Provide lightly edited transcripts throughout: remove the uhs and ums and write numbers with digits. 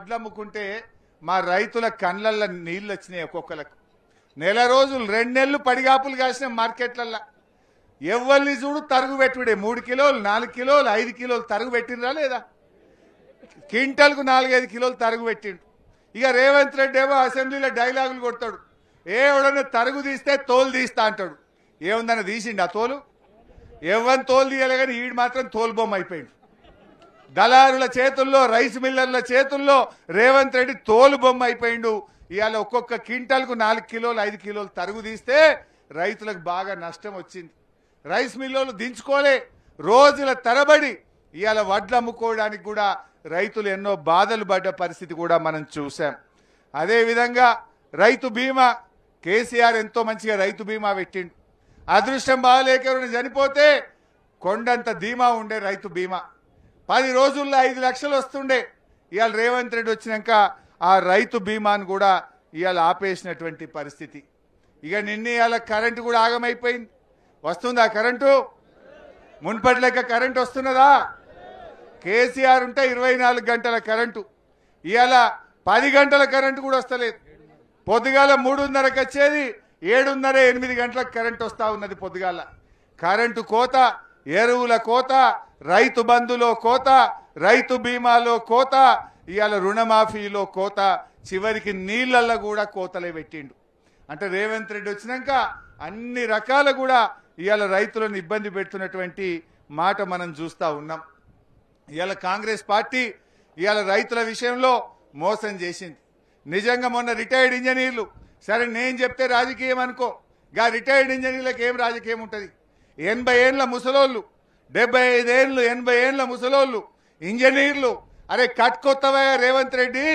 వడ్లు అమ్ముకుంటే మా రైతుల కళ్ళల్లో నీళ్ళు వచ్చినాయి. ఒక్కొక్కలకు నెల రోజులు 2 నెలలు పడిగాపులు కాసిన మార్కెట్లల్లో ఎవరిని చూడు తరుగు పెట్టుడే 3 కిలోలు 4 కిలోలు 5 కిలోలు తరుగు పెట్టినరా లేదా? క్వింటల్కు 4-5 కిలోలు తరుగు పెట్టిండు. ఇక రేవంత్ రెడ్డి ఏమో అసెంబ్లీలో డైలాగులు కొడతాడు. ఎవడన్నా తరుగు తీస్తే తోలు తీస్తా అంటాడు. ఏముందన్న తీసిండు ఆ తోలు? ఎవరిని తోలు తీయలే కానీ ఈడు మాత్రం తోలు బొమ్మ అయిపోయింది. దళారుల చేతుల్లో రైస్ మిల్లర్ల చేతుల్లో రేవంత్ రెడ్డి తోలు బొమ్మ అయిపోయిండు. ఇవాళ ఒక్కొక్క క్వింటల్కు 4 కిలోలు 5 కిలోలు తరుగు తీస్తే రైతులకు బాగా నష్టం వచ్చింది. రైస్ మిల్లులు దించుకోలే రోజుల తరబడి ఇవాళ వడ్లు అమ్ముకోవడానికి కూడా రైతులు ఎన్నో బాధలు పడ్డ పరిస్థితి కూడా మనం చూసాం. అదేవిధంగా రైతు బీమా కేసీఆర్ ఎంతో మంచిగా రైతు బీమా పెట్టిండు. అదృష్టం బాగాలేక ఎవరైనా చనిపోతే కొండంత ధీమా ఉండే రైతు బీమా 10 రోజుల్లో 5 లక్షలు వస్తుండే. ఇవాళ రేవంత్ రెడ్డి వచ్చినాక ఆ రైతు బీమాను కూడా ఇవాళ ఆపేసినటువంటి పరిస్థితి. ఇక నిన్న ఇవాళ కరెంటు కూడా ఆగమైపోయింది. వస్తుందా కరెంటు? మున్పటి లెక్క కరెంటు వస్తున్నదా? కేసీఆర్ ఉంటే 24 గంటల కరెంటు, ఇవాళ 10 గంటల కరెంటు కూడా వస్తలేదు. పొద్దుగాల 3:30కి వచ్చేది 7:30-8 గంటలకు కరెంటు వస్తూ ఉన్నది. పొద్దుగాల కరెంటు కోత, ఎరువుల కోత, రైతు బంధులో కోత, రైతు బీమాలో కోత, ఇవాళ రుణమాఫీలో కోత, చివరికి నీళ్లల్లో కూడా కోతలే పెట్టిండు. అంటే రేవంత్ రెడ్డి వచ్చినాక అన్ని రకాల కూడా ఇవాళ రైతులను ఇబ్బంది పెడుతున్నటువంటి మాట మనం చూస్తూ ఉన్నాం. ఇవాళ కాంగ్రెస్ పార్టీ ఇవాళ రైతుల విషయంలో మోసం చేసింది. నిజంగా మొన్న రిటైర్డ్ ఇంజనీర్లు, సరే నేను చెప్తే రాజకీయం అనుకో, గా రిటైర్డ్ ఇంజనీర్లకు ఏం రాజకీయం ఉంటుంది? 80 ఏళ్ళ ముసలోళ్ళు, 75 ఏళ్ళు 80 ఏళ్ళ ముసలోళ్ళు ఇంజనీర్లు, అరే కట్కొత్తవా రేవంత్ రెడ్డి,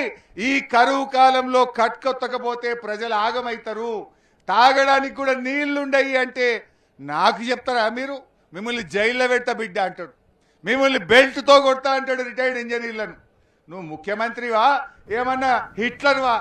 ఈ కరువు కాలంలో కట్కొత్తకపోతే ప్రజలు ఆగమవుతారు, తాగడానికి కూడా నీళ్లుండయి అంటే నాకు చెప్తారా మీరు? మిమ్మల్ని జైల్లో పెట్ట బిడ్డ అంటాడు, మిమ్మల్ని బెల్ట్తో కొడతా అంటాడు రిటైర్డ్ ఇంజనీర్లను. నువ్వు ముఖ్యమంత్రివా? ఏమన్నా హిట్లర్వా?